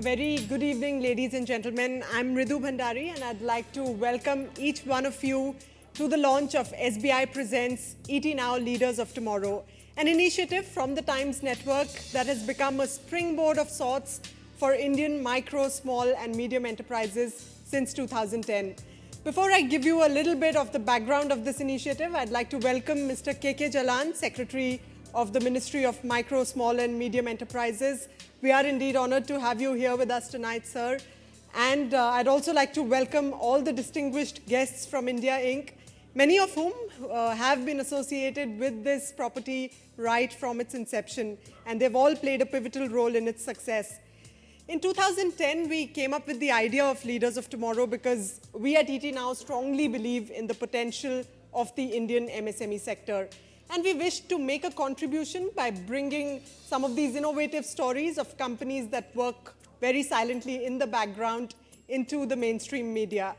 very good evening, ladies and gentlemen. I'm Ridu Bhandari, and I'd like to welcome each one of you to the launch of SBI Presents ET Now Leaders of Tomorrow, an initiative from the Times Network that has become a springboard of sorts for Indian micro, small and medium enterprises since 2010. Before I give you a little bit of the background of this initiative, I'd like to welcome Mr. K.K. Jalan, Secretary of the Ministry of Micro, Small and Medium Enterprises. We are indeed honored to have you here with us tonight, sir. And I'd also like to welcome all the distinguished guests from India Inc., many of whom have been associated with this property right from its inception, and they've all played a pivotal role in its success. In 2010, we came up with the idea of Leaders of Tomorrow because we at ET Now strongly believe in the potential of the Indian MSME sector. And we wished to make a contribution by bringing some of these innovative stories of companies that work very silently in the background into the mainstream media.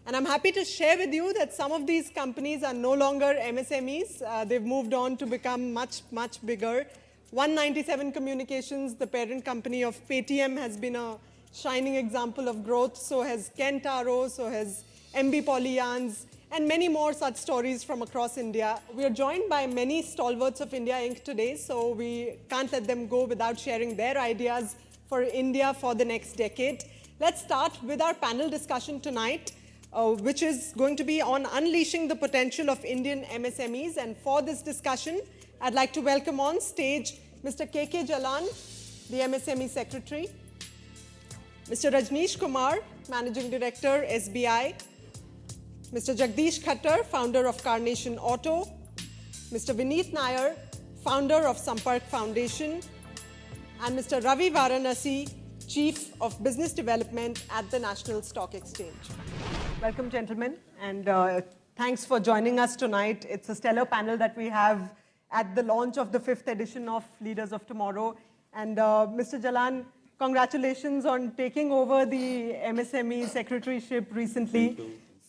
And I'm happy to share with you that some of these companies are no longer MSMEs. They've moved on to become much, much bigger. 197 Communications, the parent company of Paytm, has been a shining example of growth. So has Kentaro, so has MB Polyans, and many more such stories from across India. We are joined by many stalwarts of India Inc. today, so we can't let them go without sharing their ideas for India for the next decade. Let's start with our panel discussion tonight, which is going to be on unleashing the potential of Indian MSMEs. And for this discussion, I'd like to welcome on stage Mr. K.K. Jalan, the MSME Secretary, Mr. Rajneesh Kumar, Managing Director, SBI, Mr. Jagdish Khattar, founder of Carnation Auto, Mr. Vineet Nair, founder of Sampark Foundation, and Mr. Ravi Varanasi, Chief of Business Development at the National Stock Exchange. Welcome, gentlemen, and thanks for joining us tonight. It's a stellar panel that we have at the launch of the 5th edition of Leaders of Tomorrow. And Mr. Jalan, congratulations on taking over the MSME Secretaryship recently.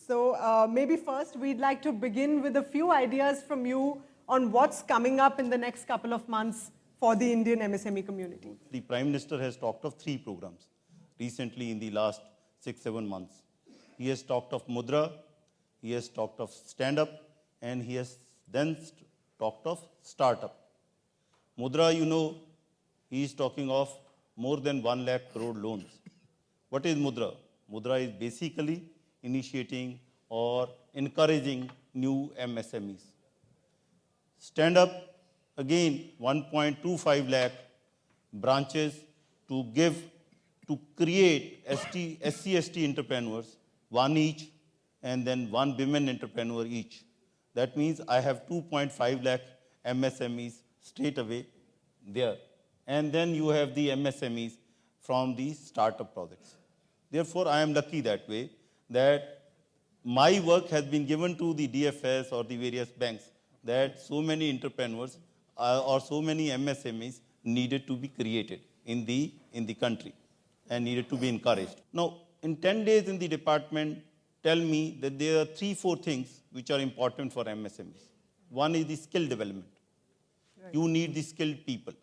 So maybe first we'd like to begin with a few ideas from you on what's coming up in the next couple of months for the Indian MSME community. The Prime Minister has talked of 3 programs recently in the last 6-7 months. He has talked of Mudra, he has talked of Stand Up, and he has then talked of Startup. Mudra, you know, he is talking of more than 1 lakh crore loans. What is Mudra? Mudra is basically initiating or encouraging new MSMEs. Stand Up, again, 1.25 lakh branches to create SC/ST entrepreneurs, 1 each, and then 1 women entrepreneur each. That means I have 2.5 lakh MSMEs straight away there. And then you have the MSMEs from the startup projects. Therefore, I am lucky that way, that my work has been given to the DFS or the various banks, that so many entrepreneurs or so many MSMEs needed to be created in the country and needed to be encouraged. Now, in 10 days in the department, tell me that there are 3-4 things which are important for MSMEs. One is the skill development. Right. You need the skilled people.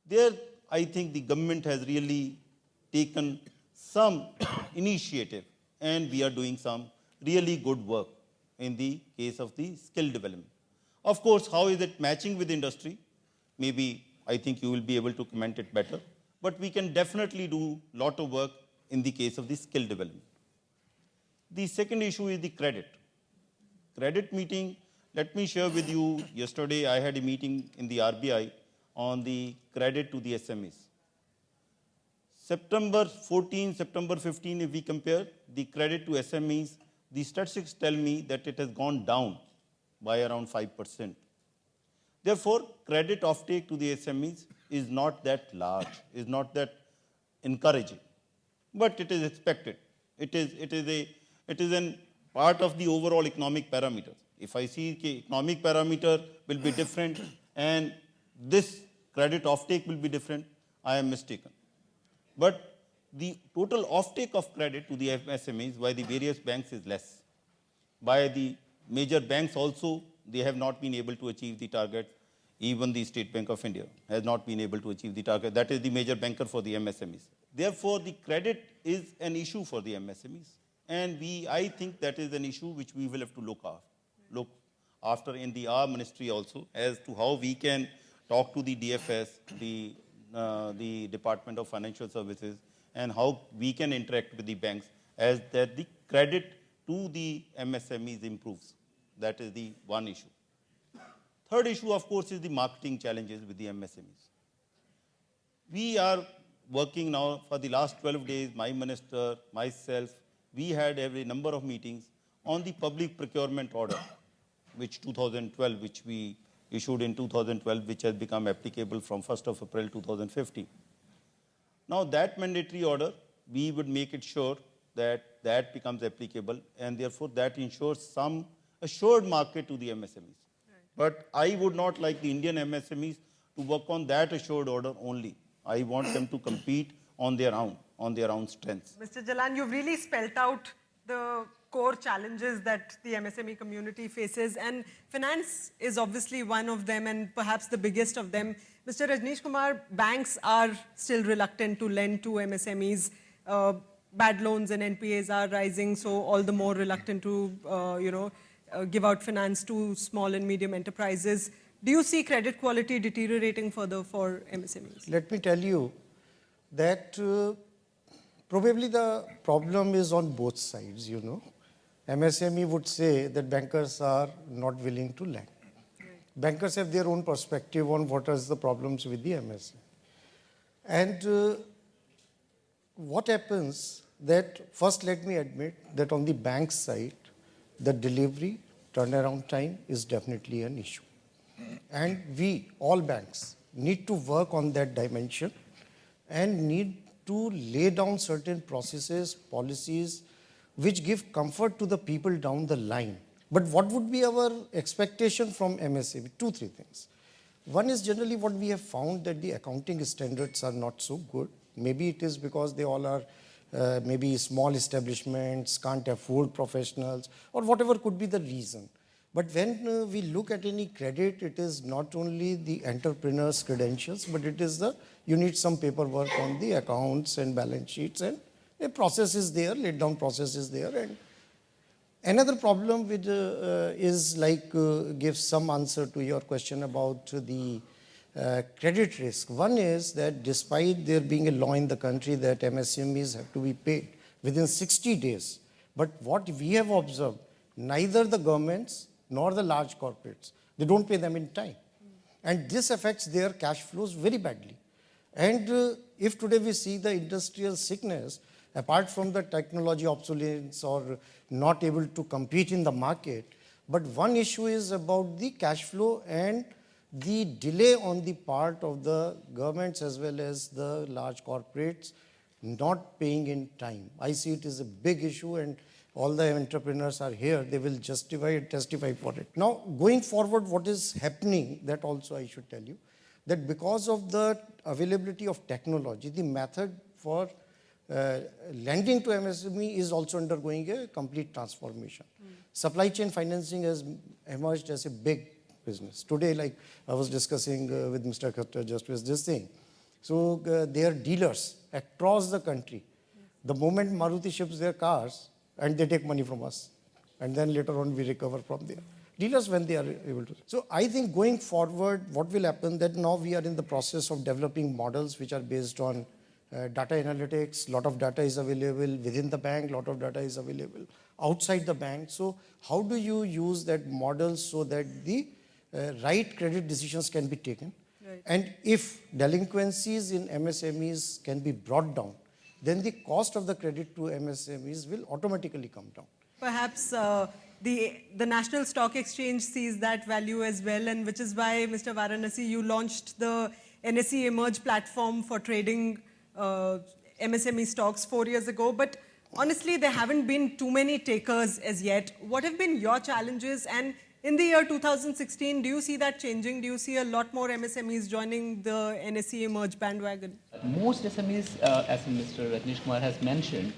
There, I think the government has really taken some initiative, and we are doing some really good work in the case of the skill development. Of course, how is it matching with industry? Maybe I think you will be able to comment it better, but we can definitely do a lot of work in the case of the skill development. The second issue is the credit. Credit meeting, let me share with you, yesterday I had a meeting in the RBI on the credit to the SMEs. September 14, September 15, if we compare the credit to SMEs, the statistics tell me that it has gone down by around 5%. Therefore, credit offtake to the SMEs is not that large, is not that encouraging, but it is expected. It is a part of the overall economic parameters. If I see the economic parameter will be different and this credit offtake will be different, I am mistaken. But the total offtake of credit to the MSMEs by the various banks is less. By the major banks also, they have not been able to achieve the target. Even the State Bank of India has not been able to achieve the target. That is the major banker for the MSMEs. Therefore, the credit is an issue for the MSMEs. And I think that is an issue which we will have to look after in our ministry also, as to how we can talk to the DFS, the Department of Financial Services, and how we can interact with the banks as that the credit to the MSMEs improves. That is the one issue. Third issue, of course, is the marketing challenges with the MSMEs. We are working now for the last 12 days, my minister, myself, we had every number of meetings on the public procurement order, which 2012, which we issued in 2012, which has become applicable from 1st of April 2015. Now that mandatory order, we would make it sure that that becomes applicable, and therefore that ensures some assured market to the MSMEs. Right. But I would not like the Indian MSMEs to work on that assured order only. I want them to compete on their own strengths. Mr. Jalan, you've really spelt out the core challenges that the MSME community faces, and finance is obviously one of them and perhaps the biggest of them. Mr. Rajneesh Kumar, banks are still reluctant to lend to MSMEs. Bad loans and NPAs are rising, so all the more reluctant to give out finance to small and medium enterprises. Do you see credit quality deteriorating further for MSMEs? Let me tell you that probably the problem is on both sides, MSME would say that bankers are not willing to lend. Right. Bankers have their own perspective on what are the problems with the MSME. And what happens that, first let me admit that on the bank side, the delivery turnaround time is definitely an issue. And we, all banks, need to work on that dimension and need to lay down certain processes, policies, which give comfort to the people down the line. But what would be our expectation from MSME? 2, 3 things. One is generally what we have found that the accounting standards are not so good. Maybe it is because they all are maybe small establishments, can't afford professionals, or whatever could be the reason. But when we look at any credit, it is not only the entrepreneur's credentials, but it is you need some paperwork on the accounts and balance sheets, and a process is there, laid down process is there. And another problem which is gives some answer to your question about the credit risk. One is that despite there being a law in the country that MSMEs have to be paid within 60 days, but what we have observed, neither the governments nor the large corporates, they don't pay them in time. And this affects their cash flows very badly. And if today we see the industrial sickness, apart from the technology obsolescence or not able to compete in the market, but one issue is about the cash flow and the delay on the part of the governments as well as the large corporates not paying in time. I see it as a big issue, and all the entrepreneurs are here, they will justify and testify for it. Now, going forward, what is happening, that also I should tell you, that because of the availability of technology, the method for lending to MSME is also undergoing a complete transformation. Supply chain financing has emerged as a big business. Today, like I was discussing with Mr. Khattar just with this thing. So they are dealers across the country. The moment Maruti ships their cars, and they take money from us, and then later on we recover from there. Dealers when they are able to. So I think going forward, what will happen that now we are in the process of developing models which are based on data analytics. Lot of data is available within the bank, lot of data is available outside the bank. So how do you use that model so that the right credit decisions can be taken? Right. And if delinquencies in MSMEs can be brought down, then the cost of the credit to MSMEs will automatically come down. Perhaps the National Stock Exchange sees that value as well, and which is why, Mr. Varanasi, you launched the NSE Emerge platform for trading MSME stocks 4 years ago. But honestly, there haven't been too many takers as yet. What have been your challenges? And in the year 2016, do you see that changing? Do you see a lot more MSMEs joining the NSE Emerge bandwagon? Most SMEs, as Mr. Rajneesh Kumar has mentioned,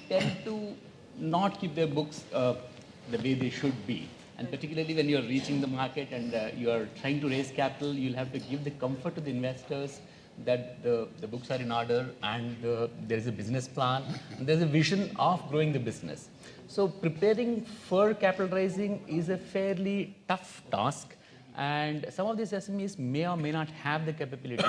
tend to not keep their books the way they should be. And particularly when you're reaching the market and you are trying to raise capital, you'll have to give the comfort to the investors that the books are in order and there is a business plan and there is a vision of growing the business. So preparing for capital raising is a fairly tough task, and some of these SMEs may or may not have the capability.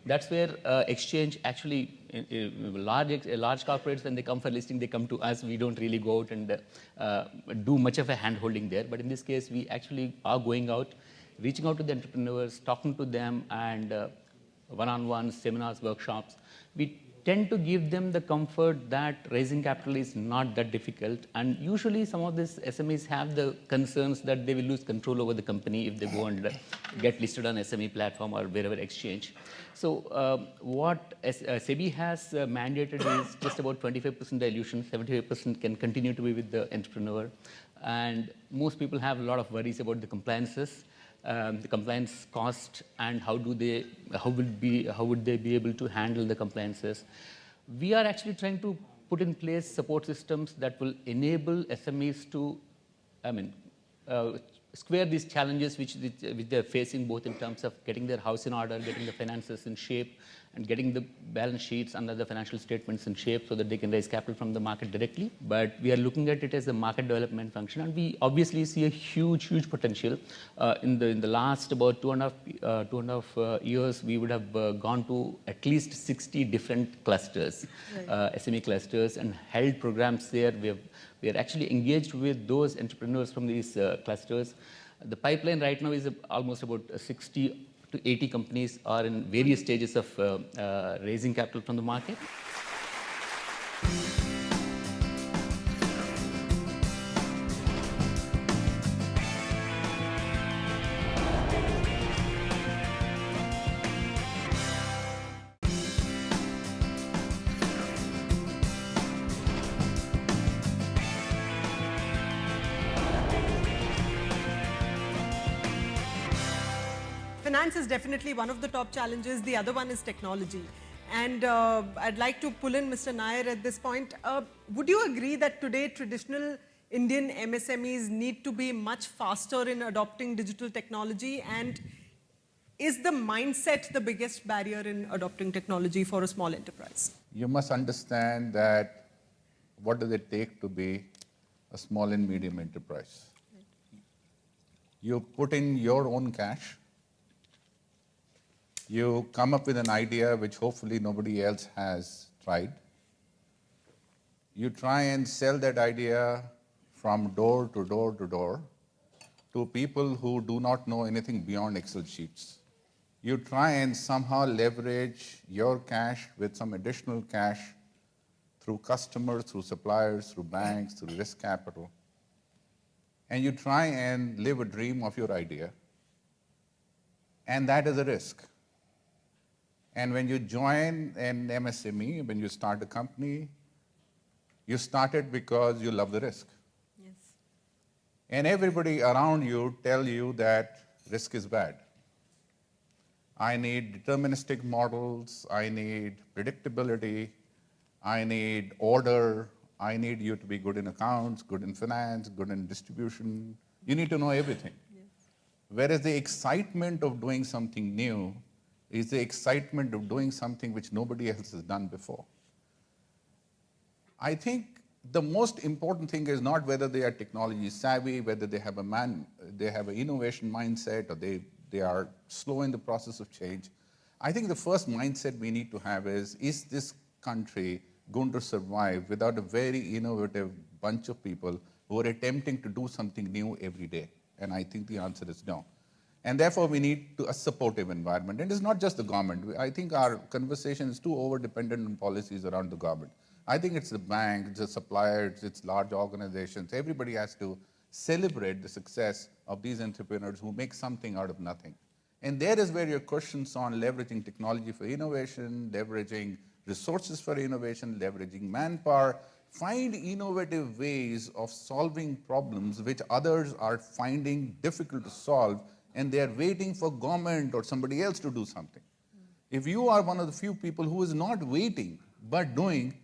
That's where exchange actually, large corporates, when they come for listing, they come to us. We don't really go out and do much of a hand-holding there. But in this case, we actually are going out, reaching out to the entrepreneurs, talking to them, and one-on-one seminars, workshops. We tend to give them the comfort that raising capital is not that difficult. And usually some of these SMEs have the concerns that they will lose control over the company if they go and get listed on SME platform or wherever exchange. So what SEBI has mandated is just about 25% dilution, 75% can continue to be with the entrepreneur. And most people have a lot of worries about the compliances. The compliance cost and how would they be able to handle the compliances. We are actually trying to put in place support systems that will enable SMEs to, square these challenges which they're facing, both in terms of getting their house in order, getting the finances in shape, and getting the balance sheets and other financial statements in shape so that they can raise capital from the market directly. But we are looking at it as a market development function, and we obviously see a huge potential. In the last about two and a half years, we would have gone to at least 60 different clusters, right. SME clusters, and held programs there. We are actually engaged with those entrepreneurs from these clusters. The pipeline right now is almost about 60 to 80 companies are in various stages of raising capital from the market. Finance is definitely one of the top challenges. The other one is technology. And I'd like to pull in Mr. Nair at this point. Would you agree that today traditional Indian MSMEs need to be much faster in adopting digital technology? And is the mindset the biggest barrier in adopting technology for a small enterprise? You must understand that what does it take to be a small and medium enterprise? You put in your own cash. You come up with an idea which hopefully nobody else has tried. You try and sell that idea from door to door to door to people who do not know anything beyond Excel sheets. You try and somehow leverage your cash with some additional cash through customers, through suppliers, through banks, through risk capital. And you try and live a dream of your idea. And that is a risk. And when you join an MSME, when you start a company, you start it because you love the risk. Yes. And everybody around you tell you that risk is bad. I need deterministic models, I need predictability, I need order, I need you to be good in accounts, good in finance, good in distribution. You need to know everything. Yes. Whereas the excitement of doing something new is the excitement of doing something which nobody else has done before. I think the most important thing is not whether they are technology savvy, whether they have an innovation mindset, or they are slow in the process of change. I think the first mindset we need to have is this country going to survive without a very innovative bunch of people who are attempting to do something new every day? And I think the answer is no. And therefore, we need a supportive environment. And it's not just the government. I think our conversation is too over-dependent on policies around the government. I think it's the bank, it's the suppliers, it's large organizations. Everybody has to celebrate the success of these entrepreneurs who make something out of nothing. And there is where your questions on leveraging technology for innovation, leveraging resources for innovation, leveraging manpower, find innovative ways of solving problems which others are finding difficult to solve, and they are waiting for government or somebody else to do something. If you are one of the few people who is not waiting but doing,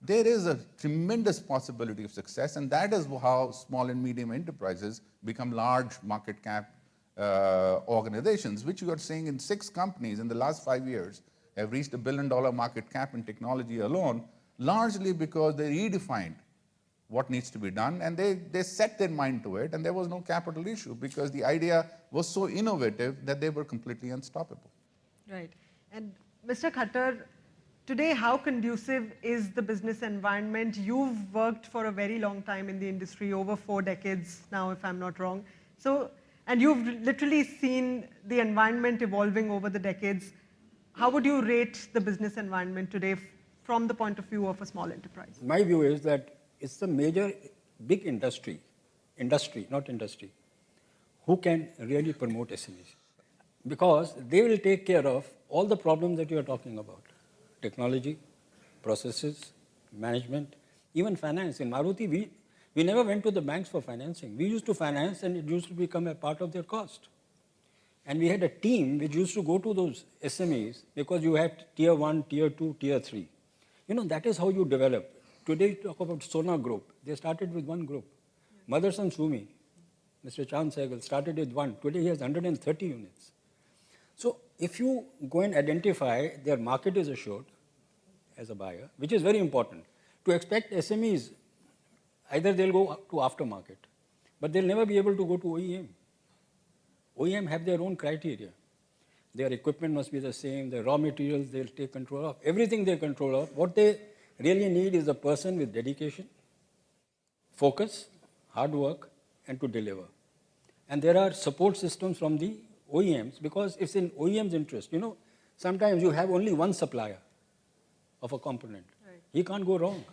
there is a tremendous possibility of success, and that is how small and medium enterprises become large market cap organizations, which you are seeing in 6 companies in the last 5 years have reached $1 billion market cap in technology alone, largely because they redefined what needs to be done, and they set their mind to it, and there was no capital issue because the idea was so innovative that they were completely unstoppable. Right. And Mr. Khattar, today how conducive is the business environment? You've worked for a very long time in the industry, over 4 decades now, if I'm not wrong. So, and you've literally seen the environment evolving over the decades. How would you rate the business environment today from the point of view of a small enterprise? My view is that it's a major, big industry, who can really promote SMEs. Because they will take care of all the problems that you are talking about. Technology, processes, management, even finance. In Maruti, we never went to the banks for financing. We used to finance and it used to become a part of their cost. And we had a team which used to go to those SMEs because you had tier 1, tier 2, tier 3. You know, that is how you develop. Today, you talk about Sona Group. They started with one group. Motherson Sumi, Mr. Chand Sehgal, started with one. Today, he has 130 units. So, if you go and identify their market is assured as a buyer, which is very important, to expect SMEs, either they'll go to aftermarket, but they'll never be able to go to OEM. OEM have their own criteria. Their equipment must be the same, the raw materials they'll take control of, everything they control of. What they really need is a person with dedication, focus, hard work, and to deliver. And there are support systems from the OEMs because it's in OEM's interest. You know, sometimes you have only one supplier of a component. Right. He can't go wrong.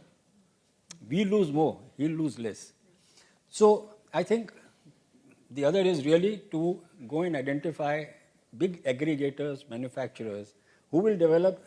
We lose more, he'll lose less. So I think the other is really to go and identify big aggregators, manufacturers, who will develop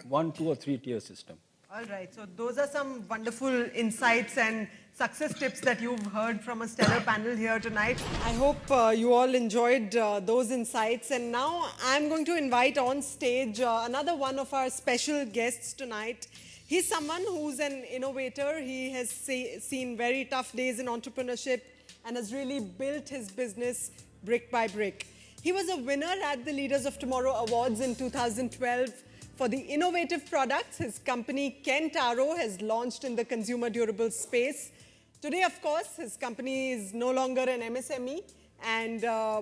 1, 2, or 3 tier system. All right, so those are some wonderful insights and success tips that you've heard from a stellar panel here tonight. I hope you all enjoyed those insights. And now I'm going to invite on stage another one of our special guests tonight. He's someone who's an innovator. He has seen very tough days in entrepreneurship and has really built his business brick by brick. He was a winner at the Leaders of Tomorrow Awards in 2012. For the innovative products his company Kentaro has launched in the consumer durable space. Today, of course, his company is no longer an MSME,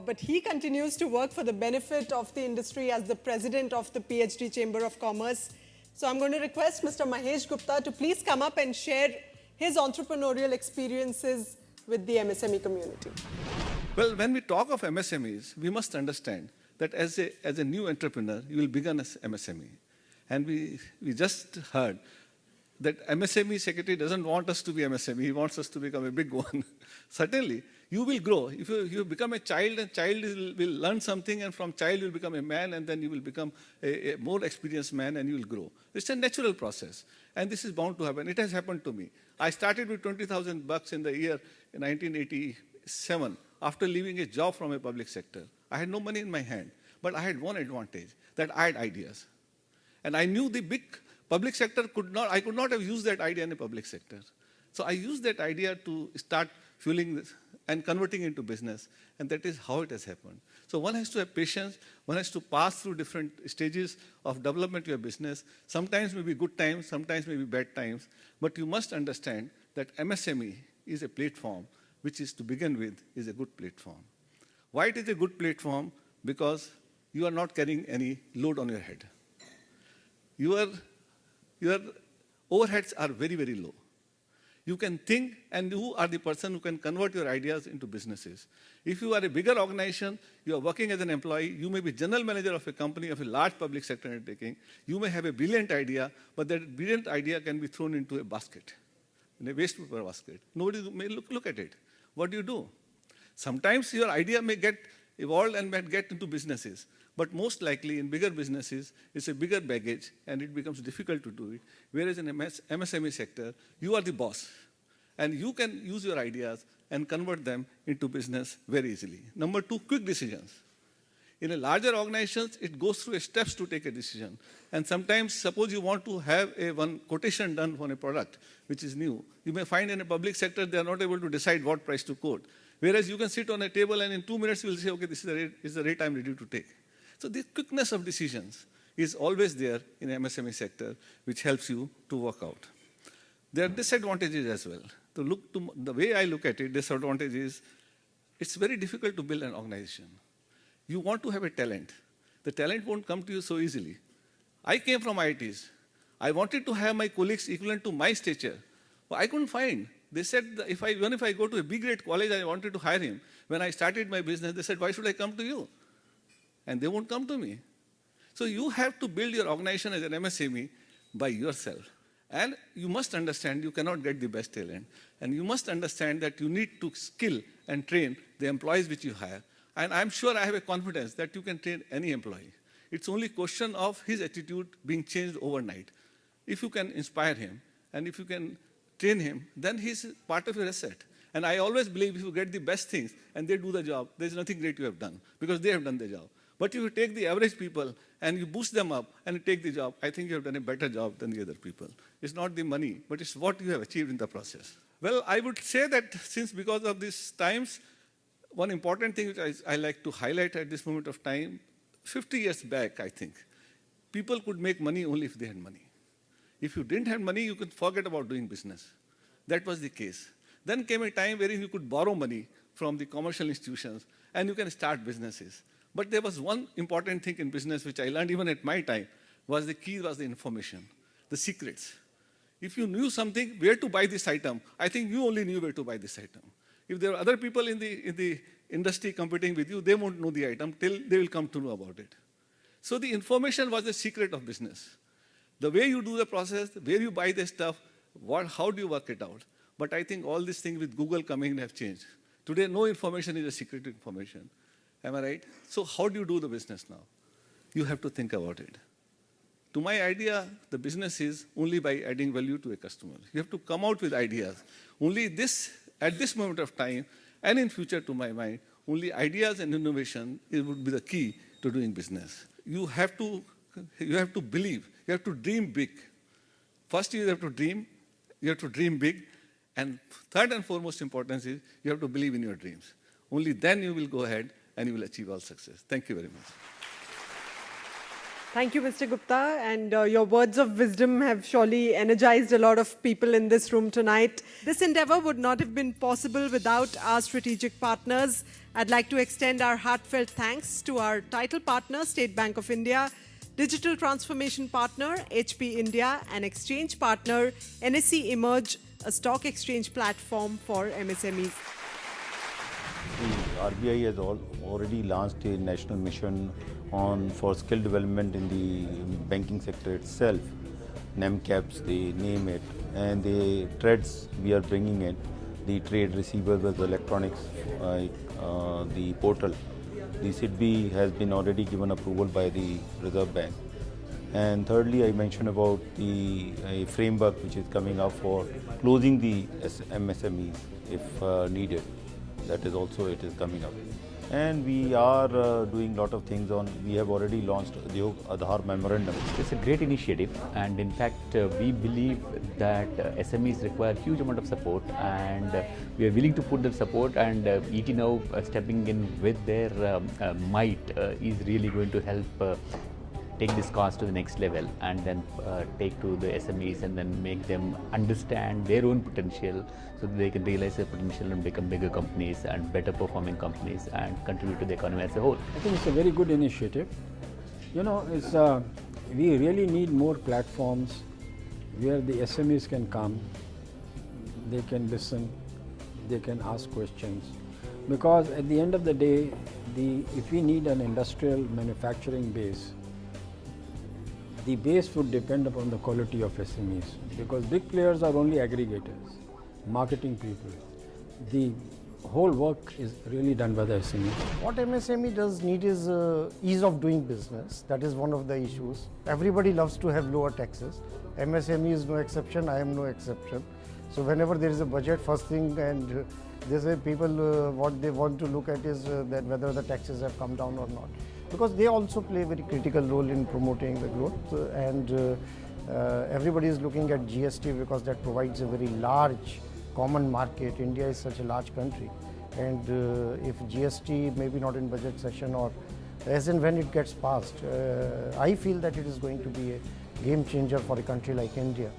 but he continues to work for the benefit of the industry as the president of the PhD Chamber of Commerce. So I'm going to request Mr. Mahesh Gupta to please come up and share his entrepreneurial experiences with the MSME community. Well, when we talk of MSMEs, we must understand that as a new entrepreneur, you will begin as MSME. And we just heard that MSME secretary doesn't want us to be MSME, he wants us to become a big one. Certainly, you will grow. If you become a child, and child will learn something, and from child you will become a man, and then you will become a more experienced man, and you will grow. It's a natural process, and this is bound to happen. It has happened to me. I started with $20,000 in the year 1987 after leaving a job from a public sector. I had no money in my hand, but I had one advantage, that I had ideas. And I knew the big public sector I could not have used that idea in the public sector. So I used that idea to start fueling this and converting into business, and that is how it has happened. So one has to have patience, one has to pass through different stages of development of your business. Sometimes may be good times, sometimes may be bad times, but you must understand that MSME is a platform which is, to begin with, is a good platform. Why it is a good platform? Because you are not carrying any load on your head. Your overheads are very, very low. You can think, and you are the person who can convert your ideas into businesses. If you are a bigger organization, you are working as an employee, you may be general manager of a company, of a large public sector undertaking, you may have a brilliant idea, but that brilliant idea can be thrown into a basket, in a waste paper basket. Nobody may look at it. What do you do? Sometimes your idea may get evolved and may get into businesses. But most likely in bigger businesses, it's a bigger baggage and it becomes difficult to do it. Whereas in MSME sector, you are the boss. And you can use your ideas and convert them into business very easily. Number 2, quick decisions. In a larger organizations, it goes through steps to take a decision. And sometimes, suppose you want to have one quotation done on a product, which is new. You may find in a public sector, they are not able to decide what price to quote. Whereas you can sit on a table and in 2 minutes, you will say, okay, this is the rate I'm ready to take. So the quickness of decisions is always there in the MSME sector, which helps you to work out. There are disadvantages as well. The way I look at it, disadvantage is it's very difficult to build an organization. You want to have a talent. The talent won't come to you so easily. I came from IITs. I wanted to have my colleagues equivalent to my stature. But I couldn't find. They said, that even if I go to a B-grade college, I wanted to hire him. When I started my business, they said, why should I come to you? And they won't come to me. So you have to build your organization as an MSME by yourself. And you must understand you cannot get the best talent. And you must understand that you need to skill and train the employees which you hire. And I'm sure I have a confidence that you can train any employee. It's only a question of his attitude being changed overnight. If you can inspire him and if you can train him, then he's part of your asset. And I always believe if you get the best things and they do the job, there's nothing great you have done because they have done the job. But if you take the average people and you boost them up and you take the job, I think you have done a better job than the other people. It's not the money, but it's what you have achieved in the process. Well, I would say that since because of these times, one important thing which I like to highlight at this moment of time, 50 years back, I think, people could make money only if they had money. If you didn't have money, you could forget about doing business. That was the case. Then came a time wherein you could borrow money from the commercial institutions and you can start businesses. But there was one important thing in business which I learned even at my time, was the key was the information, the secrets. If you knew something, where to buy this item, I think you only knew where to buy this item. If there are other people in the industry competing with you, they won't know the item till they will come to know about it. So the information was the secret of business. The way you do the process, where you buy the stuff, how do you work it out? But I think all these things with Google coming in have changed. Today, no information is a secret information. Am I right? So how do you do the business now? You have to think about it. To my idea, the business is only by adding value to a customer. You have to come out with ideas. Only this, at this moment of time, and in future to my mind, only ideas and innovation would be the key to doing business. You have to believe, you have to dream big. First, you have to dream big. And third and foremost importance is you have to believe in your dreams. Only then you will go ahead and you will achieve all success. Thank you very much. Thank you, Mr. Gupta. And your words of wisdom have surely energized a lot of people in this room tonight. This endeavor would not have been possible without our strategic partners. I'd like to extend our heartfelt thanks to our title partner, State Bank of India, digital transformation partner, HP India, and exchange partner, NSE Emerge, a stock exchange platform for MSMEs. The RBI has already launched a national mission for skill development in the banking sector itself. NEMCAPs, they name it, and the threads we are bringing in, the trade receivables, electronics, the portal. The SIDBI has been already given approval by the Reserve Bank. And thirdly, I mentioned about the framework which is coming up for closing the MSMEs if needed. That is also, it is coming up. And we are doing a lot of things we have already launched the Aadhaar memorandum. It's a great initiative, and in fact, we believe that SMEs require huge amount of support, and we are willing to put the support, and ET now stepping in with their might is really going to help take this cause to the next level, and then take to the SMEs and then make them understand their own potential so that they can realize their potential and become bigger companies and better performing companies and contribute to the economy as a whole. I think it's a very good initiative. You know, we really need more platforms where the SMEs can come, they can listen, they can ask questions. Because at the end of the day, if we need an industrial manufacturing base, the base would depend upon the quality of SMEs, because big players are only aggregators, marketing people. The whole work is really done by the SME. What MSME does need is ease of doing business. That is one of the issues. Everybody loves to have lower taxes. MSME is no exception, I am no exception. So whenever there is a budget, first thing, and they say people what they want to look at is that whether the taxes have come down or not. Because they also play a very critical role in promoting the growth, and everybody is looking at GST because that provides a very large common market. India is such a large country, and if GST maybe not in budget session or as and when it gets passed, I feel that it is going to be a game changer for a country like India.